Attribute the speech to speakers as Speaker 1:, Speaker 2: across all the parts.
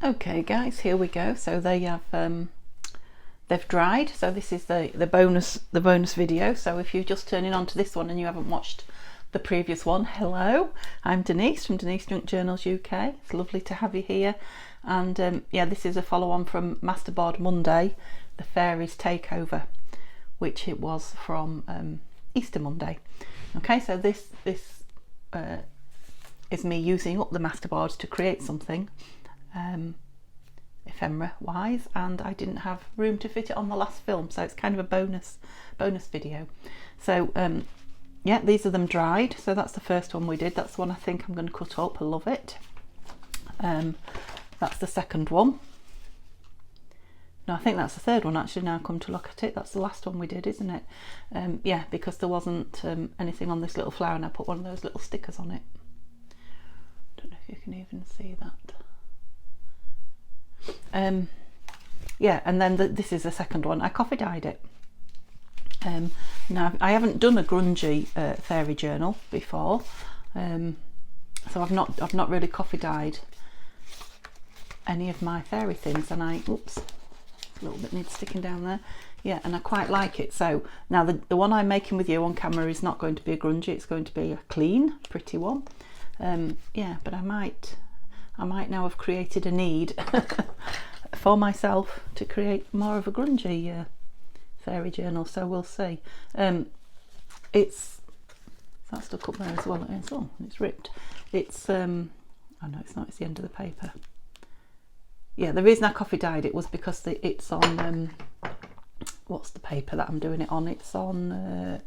Speaker 1: Okay guys, here we go. So they have they've dried. So this is the bonus video. So if you're just turning on to this one and you haven't watched the previous one, hello, I'm Denise from Denise Junk Journals UK. It's lovely to have you here. And yeah, this is a follow-on from Masterboard Monday, the Fairies Takeover, which it was from Easter Monday. Okay, so this is me using up the Masterboard to create something ephemera wise, and I didn't have room to fit it on the last film, so it's kind of a bonus video. So yeah, these are them dried. So that's the first one we did. That's the one I think I'm going to cut up. I love it. That's the second one. No, I think that's the third one actually, now I come to look at it. That's the last one we did, isn't it? Yeah, because there wasn't anything on this little flower and I put one of those little stickers on it. Don't know if you can even see that. Yeah, and then this is the second one. I coffee dyed it. Now I haven't done a grungy fairy journal before, so I've not really coffee dyed any of my fairy things, and oops, a little bit needs sticking down there. Yeah, and I quite like it. So now the one I'm making with you on camera is not going to be a grungy, it's going to be a clean, pretty one. Yeah, but I might now have created a need for myself to create more of a grungy fairy journal, so we'll see. It's that stuck up there as well. Oh, it's ripped. It's oh no, it's not, it's the end of the paper. Yeah, the reason I coffee dyed it was because it's on what's the paper that I'm doing it on? It's on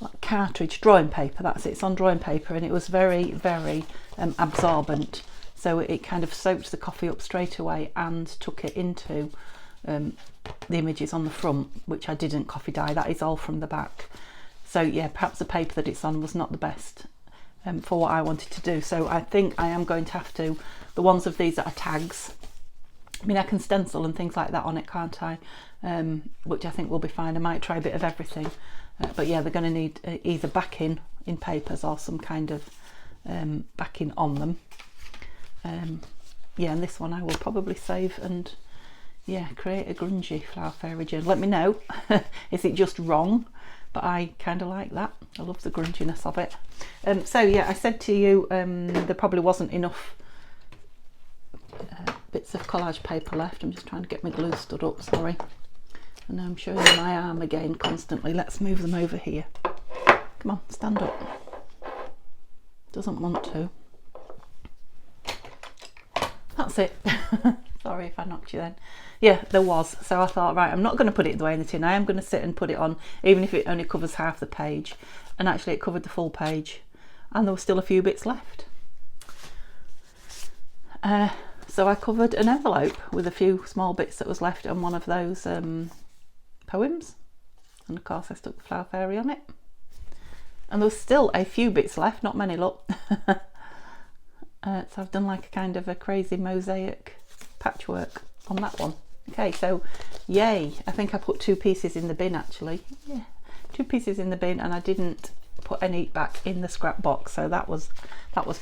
Speaker 1: like cartridge drawing paper. That's it. It's on drawing paper, and it was very absorbent, so it kind of soaked the coffee up straight away and took it into the images on the front, which I didn't coffee dye. That is all from the back. So yeah, perhaps the paper that it's on was not the best for what I wanted to do. So I think I am going to have to, the ones of these that are tags, I mean I can stencil and things like that on it, can't I? Which I think will be fine. I might try a bit of everything, but yeah, they're going to need either backing in papers or some kind of backing on them. Yeah, and this one I will probably save and yeah, create a grungy flower fairy journal. Let me know, is it just wrong? But I kind of like that. I love the grunginess of it. So yeah, I said to you there probably wasn't enough bits of collage paper left. I'm just trying to get my glue stood up, sorry. And now I'm showing you my arm again constantly. Let's move them over here. Come on, stand up. Doesn't want to. That's it. Sorry if I knocked you then. Yeah, there was. So I thought, right, I'm not going to put it away in the tin. I am going to sit and put it on, even if it only covers half the page. And actually it covered the full page. And there were still a few bits left. So I covered an envelope with a few small bits that was left on one of those poems. And of course I stuck the Flower Fairy on it. And there was still a few bits left, not many, look. So I've done like a kind of a crazy mosaic patchwork on that one. Okay, so yay, I think I put 2 pieces in the bin actually. Yeah, 2 pieces in the bin, and I didn't put any back in the scrap box, so that was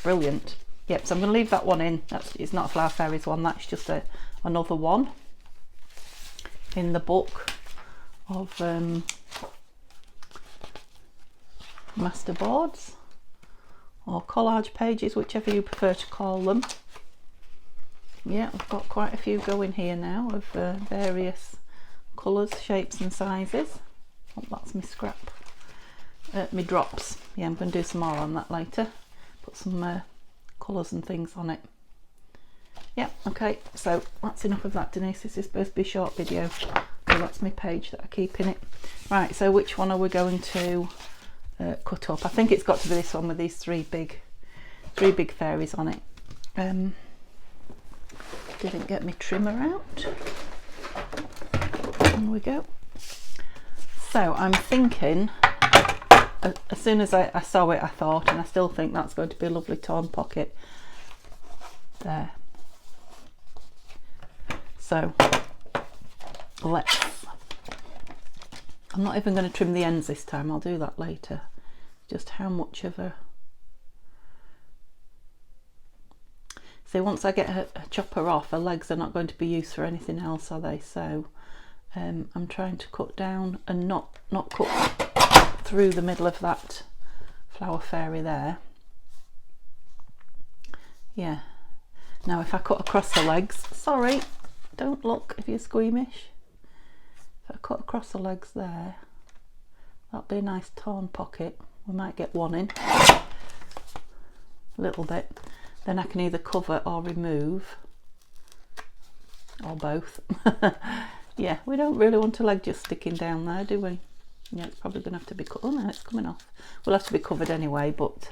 Speaker 1: brilliant. Yep, so I'm going to leave that one in. It's not a Flower Fairies one, that's just another one in the book of Masterboards or collage pages, whichever you prefer to call them. Yeah, I've got quite a few going here now of various colours, shapes and sizes. Oh, that's my scrap. My drops. Yeah, I'm going to do some more on that later. Put some colours and things on it. Yeah, okay, so that's enough of that, Denise. This is supposed to be a short video. So that's my page that I keep in it. Right, so which one are we going to cut up? I think it's got to be this one with these three big fairies on it. Didn't get my trimmer out. There we go. So I'm thinking, as soon as I saw it, I thought, and I still think that's going to be a lovely torn pocket there. So I'm not even going to trim the ends this time, I'll do that later. Just how much of a... So once I get a chopper off, her legs are not going to be used for anything else, are they? So I'm trying to cut down and not cut through the middle of that flower fairy there. Yeah. Now if I cut across the legs, sorry, don't look if you're squeamish. If I cut across the legs there, that'll be a nice torn pocket. We might get one in, a little bit. Then I can either cover or remove, or both. Yeah, we don't really want a leg just sticking down there, do we? Yeah, it's probably going to have to be cut. Oh no, it's coming off. We'll have to be covered anyway, but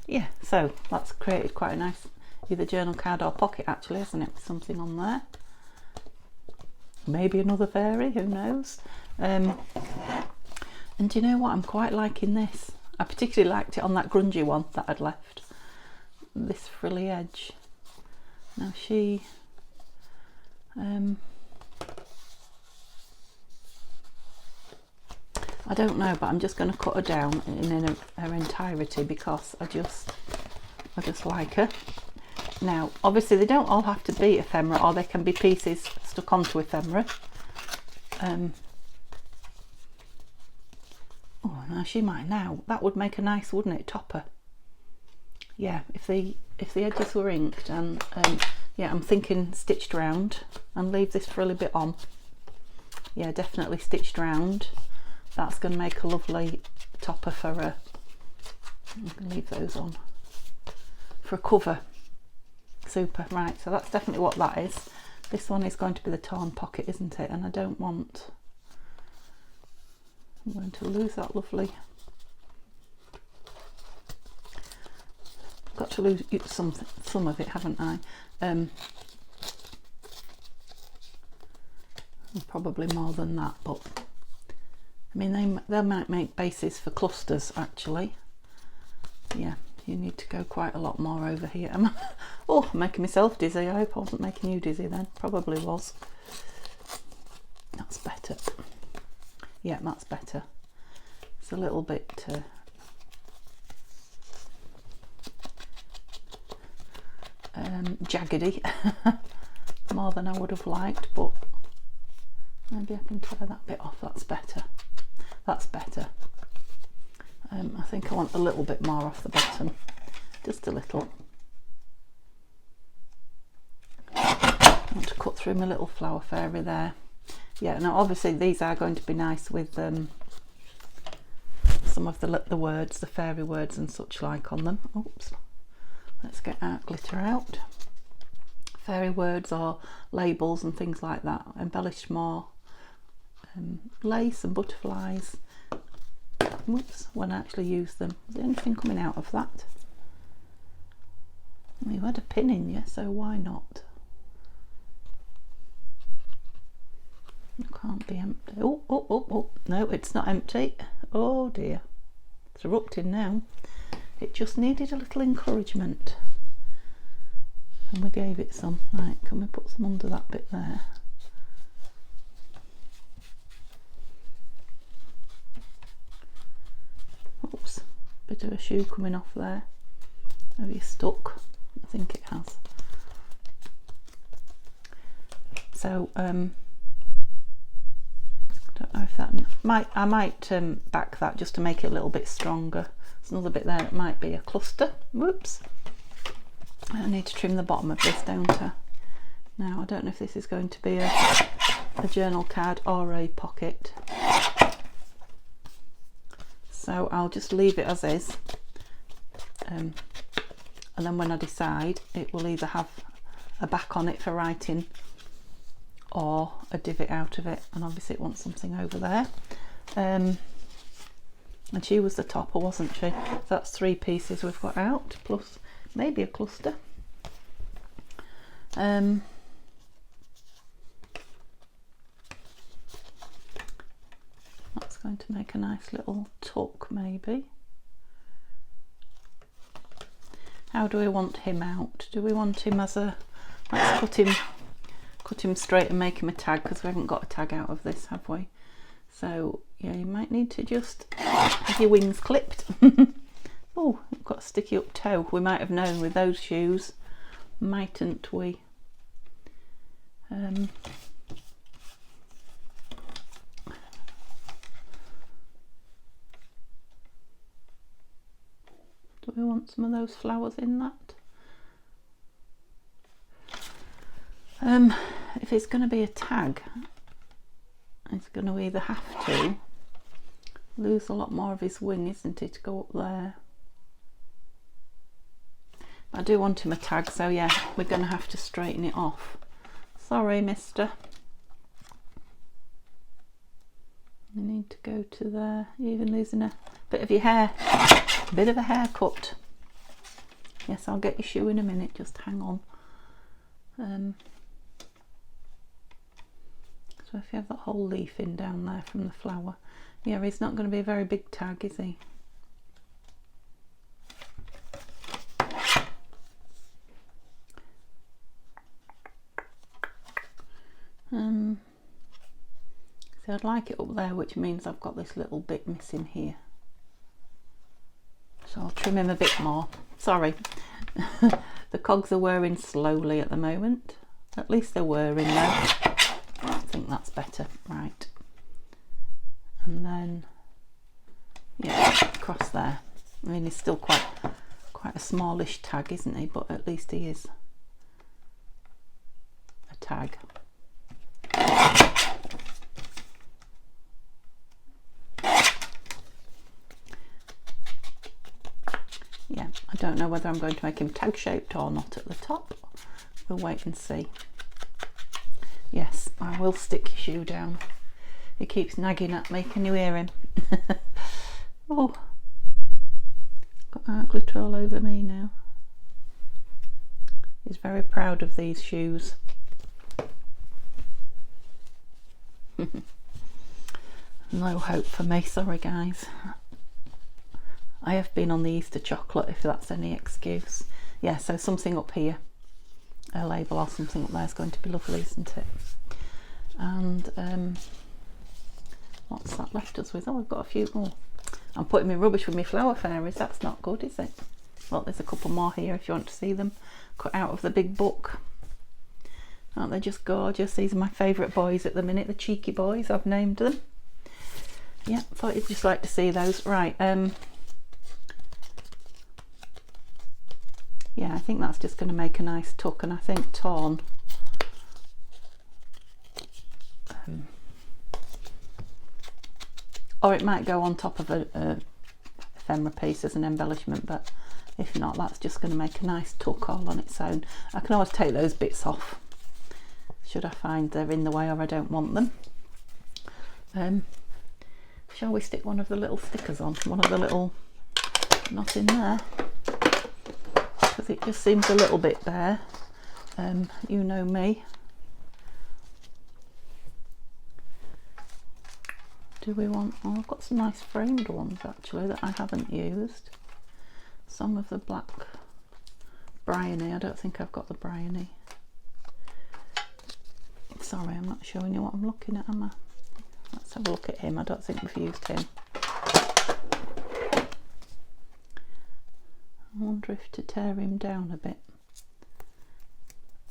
Speaker 1: yeah, so that's created quite a nice either journal card or pocket actually, hasn't it? With something on there. Maybe another fairy, who knows? And do you know what? I'm quite liking this. I particularly liked it on that grungy one that I'd left. This frilly edge. Now she I don't know, but I'm just going to cut her down in her entirety because I just like her. Now obviously they don't all have to be ephemera, or they can be pieces stuck onto ephemera. Oh, now she might. Now that would make a nice, wouldn't it, topper? Yeah, if the edges were inked, and yeah, I'm thinking stitched round and leave this frilly bit on. Yeah, definitely stitched round. That's going to make a lovely topper for a. I'm going to leave those on for a cover. Super. Right, so that's definitely what that is. This one is going to be the torn pocket, isn't it? And I don't want. I'm going to lose that lovely. Got to lose some of it, haven't I? Probably more than that, but I mean they might make bases for clusters actually. Yeah, you need to go quite a lot more over here. Oh, I'm making myself dizzy. I hope I wasn't making you dizzy then. Probably was. That's better. Yeah, that's better. It's a little bit jaggedy, more than I would have liked, but maybe I can tear that bit off. That's better. That's better. I think I want a little bit more off the bottom, just a little. I want to cut through my little flower fairy there. Yeah, now obviously these are going to be nice with some of the words, the fairy words and such like on them. Oops. Let's get our glitter out. Fairy words or labels and things like that, embellished more. Lace and butterflies. Whoops, when I actually use them. Is there anything coming out of that? Well, you had a pin in you, so why not? It can't be empty. Oh, oh, oh, oh. No, it's not empty. Oh dear. It's erupting now. It just needed a little encouragement. And we gave it some. Right, can we put some under that bit there? Oops, bit of a shoe coming off there. Have you stuck? I think it has. So don't know if that I might back that just to make it a little bit stronger. There's another bit there that might be a cluster. Whoops. I need to trim the bottom of this, don't I? Now I don't know if this is going to be a journal card or a pocket. So I'll just leave it as is. And then when I decide, it will either have a back on it for writing or a divot out of it, and obviously it wants something over there. And she was the topper, wasn't she? So that's 3 pieces we've got out, plus maybe a cluster. That's going to make a nice little tuck maybe. How do we want him out? Do we want him as a, let's cut him straight and make him a tag, because we haven't got a tag out of this, have we? So yeah, you might need to just have your wings clipped. Oh, I've got a sticky up toe. We might have known with those shoes, mightn't we? Do we want some of those flowers in that? If it's going to be a tag, it's going to either have to lose a lot more of his wing, isn't it, to go up there. I do want him a tag, so yeah, we're going to have to straighten it off. Sorry, mister. You need to go to there. You're even losing a bit of your hair. A bit of a haircut. Yes, I'll get your shoe in a minute, just hang on. So if you have that whole leaf in down there from the flower, yeah, he's not going to be a very big tag, is he? So I'd like it up there, which means I've got this little bit missing here. So I'll trim him a bit more. Sorry, the cogs are whirring slowly at the moment. At least they're whirring though. I think that's better, right? And then, yeah, across there. I mean, he's still quite a smallish tag, isn't he? But at least he is a tag. Yeah, I don't know whether I'm going to make him tag shaped or not at the top. We'll wait and see. Yes, I will stick your shoe down. He keeps nagging at me. Can you hear him? Oh, got art glitter all over me now. He's very proud of these shoes. No hope for me, sorry guys. I have been on the Easter chocolate, if that's any excuse. Yeah, so something up here, a label or something up there is going to be lovely, isn't it? And what's that left us with? Oh, we've got a few more. I'm putting my rubbish with my Flower Fairies. That's not good, is it? Well, there's a couple more here if you want to see them, cut out of the big book. Aren't they just gorgeous? These are my favourite boys at the minute, the cheeky boys, I've named them. Yeah, thought you'd just like to see those. Right, yeah, I think that's just going to make a nice tuck, and I think torn. Or it might go on top of a ephemera piece as an embellishment, but if not, that's just going to make a nice tuck all on its own. I can always take those bits off should I find they're in the way or I don't want them. Shall we stick one of the little stickers on? One of the little, not in there, because it just seems a little bit bare. You know me. Do we want, oh, I've got some nice framed ones actually that I haven't used. Some of the black Bryony, I don't think I've got the Bryony. Sorry, I'm not showing you what I'm looking at, am I? Let's have a look at him. I don't think we've used him. I wonder if to tear him down a bit.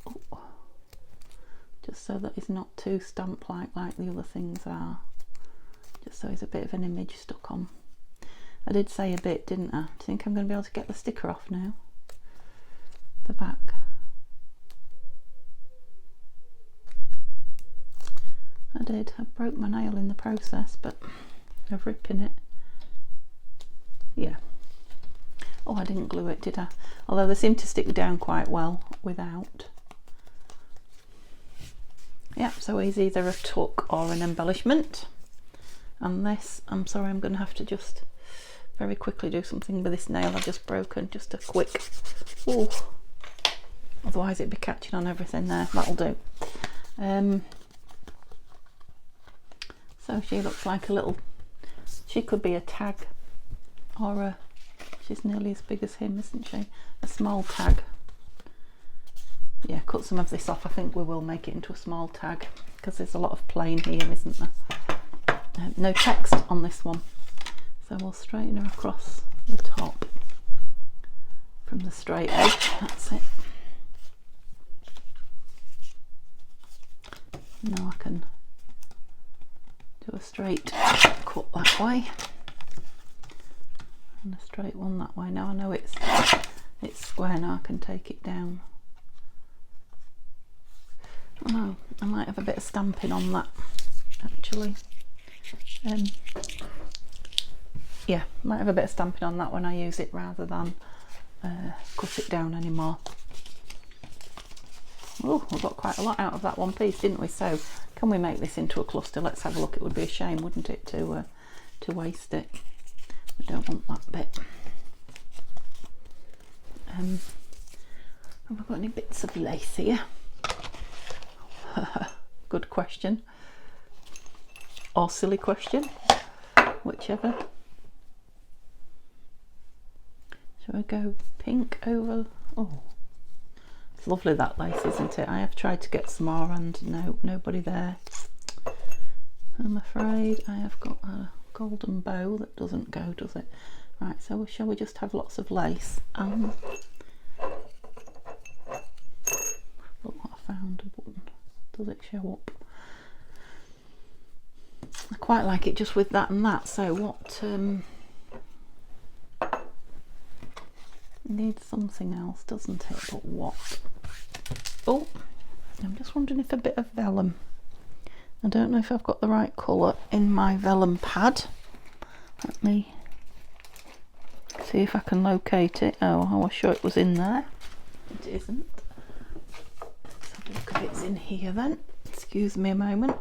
Speaker 1: Oh. Just so that he's not too stamp-like like the other things are. Just so he's a bit of an image stuck on. I did say a bit, didn't I? Do you think I'm going to be able to get the sticker off now? The back. I did. I broke my nail in the process, but of ripping it. Yeah. Oh, I didn't glue it, did I? Although they seem to stick down quite well without. Yeah, so he's either a tuck or an embellishment. And this, I'm sorry, I'm going to have to just very quickly do something with this nail I've just broken. Just a quick, oh, otherwise it'd be catching on everything there. That'll do. So she looks like a little, she could be a tag or a, she's nearly as big as him, isn't she? A small tag. Yeah, cut some of this off. I think we will make it into a small tag because there's a lot of plain here, isn't there? No text on this one, so we'll straighten her across the top. from the straight edge. That's it. Now I can do a straight cut that way and a straight one that way. Now I know it's square, now I can take it down. Oh no, I might have a bit of stamping on that actually. Yeah, might have a bit of stamping on that when I use it rather than cut it down anymore. Oh, we got quite a lot out of that one piece, didn't we? So can we make this into a cluster? Let's have a look. It would be a shame, wouldn't it, to waste it. We don't want that bit. Have I got any bits of lace here? Good question. Or silly question, whichever. Shall I go pink over? Oh, it's lovely that lace, isn't it? I have tried to get some more and no, nobody there. I'm afraid I have got a golden bow that doesn't go, does it? Right, so shall we just have lots of lace? Look what I found, a button. Does it show up? I quite like it just with that and that. So what needs something else, doesn't it? But what? Oh, I'm just wondering if a bit of vellum. I don't know if I've got the right colour in my vellum pad. Let me see if I can locate it. Oh, I was sure it was in there. It isn't. Let's have a look if it's in here then. Excuse me a moment.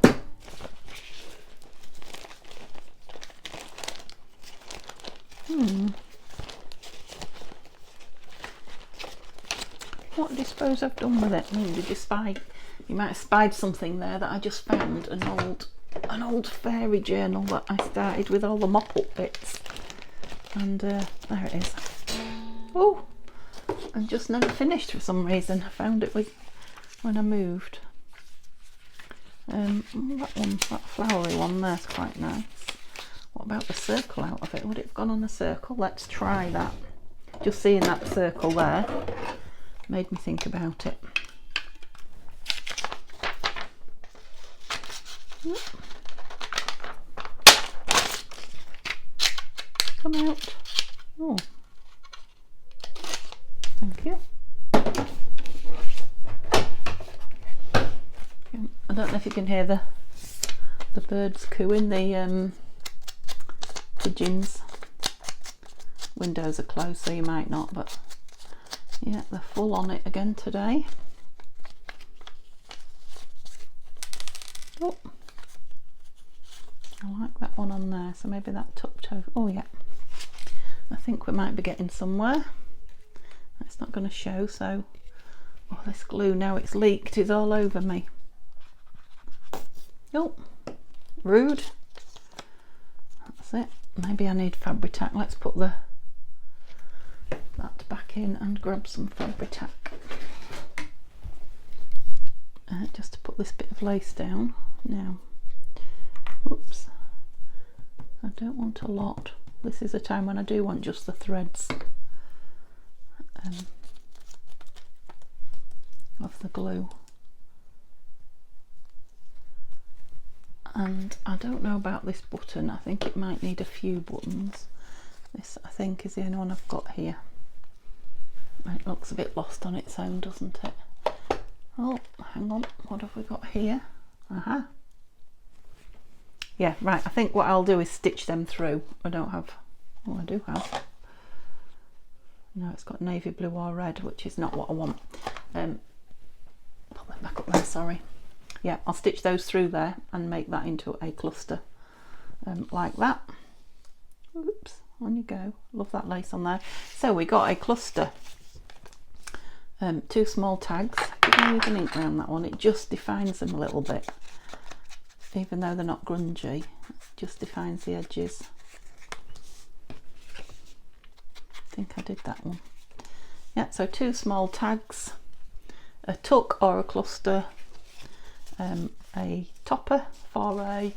Speaker 1: What do you suppose I've done with it? Did you spy? You might have spied something there that I just found. An old fairy journal that I started with all the mop-up bits. And there it is. Oh, and just never finished for some reason. I found it when I moved. That one, that flowery one there's quite nice. What about the circle out of it? Would it have gone on a circle? Let's try that. Just seeing that circle there made me think about it. Come out. Oh, thank you. I don't know if you can hear the birds cooing, the pigeons. Windows are closed so you might not, but yeah, they're full on it again today. Oh, I like that one on there, so maybe that tucked over. Oh yeah, I think we might be getting somewhere. It's not going to show, so oh, this glue, now it's leaked, is all over me. Oh, rude. That's it. Maybe I need Fabri-Tac. Let's put that back in and grab some Fabri-Tac. Just to put this bit of lace down. Now, whoops, I don't want a lot. This is a time when I do want just the threads of the glue. And I don't know about this button. I think it might need a few buttons. This, I think, is the only one I've got here. It looks a bit lost on its own, doesn't it? Oh, hang on, what have we got here? Aha. Yeah, right, I think what I'll do is stitch them through. I don't have, oh, I do have. No, it's got navy blue or red, which is not what I want. Put that back up there, sorry. Yeah, I'll stitch those through there and make that into a cluster like that. Oops, on you go. Love that lace on there. So we got a cluster. 2 small tags. I'm using ink around that one. It just defines them a little bit, even though they're not grungy. It just defines the edges. I think I did that one. Yeah, so 2 small tags, a tuck or a cluster, a topper for a,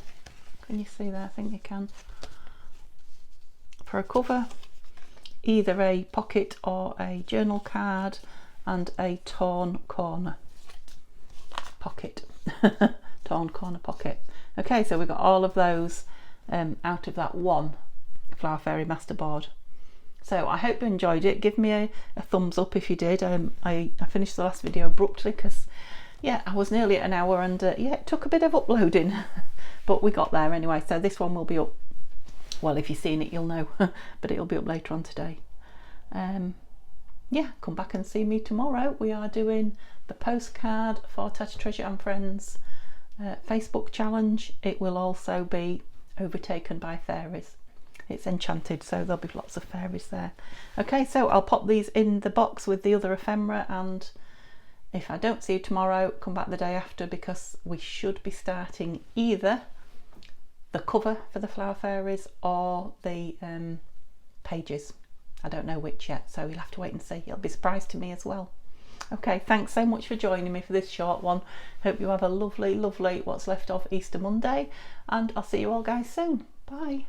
Speaker 1: can you see there? I think you can. For a cover, either a pocket or a journal card and a torn corner pocket. Torn corner pocket. Okay, so we got all of those out of that one Flower Fairy Masterboard. So I hope you enjoyed it. Give me a thumbs up if you did. I finished the last video abruptly because yeah, I was nearly at an hour, and yeah, it took a bit of uploading but we got there anyway. So this one will be up, well, if you've seen it you'll know but it'll be up later on today. Yeah, come back and see me tomorrow. We are doing the postcard for Tattytreasure and Friends Facebook challenge. It will also be overtaken by fairies. It's enchanted, so there'll be lots of fairies there. Okay, so I'll pop these in the box with the other ephemera, and if I don't see you tomorrow, come back the day after, because we should be starting either the cover for the Flower Fairies or the pages. I don't know which yet, so you'll have to wait and see. It'll be a surprise to me as well. Okay, thanks so much for joining me for this short one. Hope you have a lovely, lovely what's left of Easter Monday, and I'll see you all guys soon. Bye.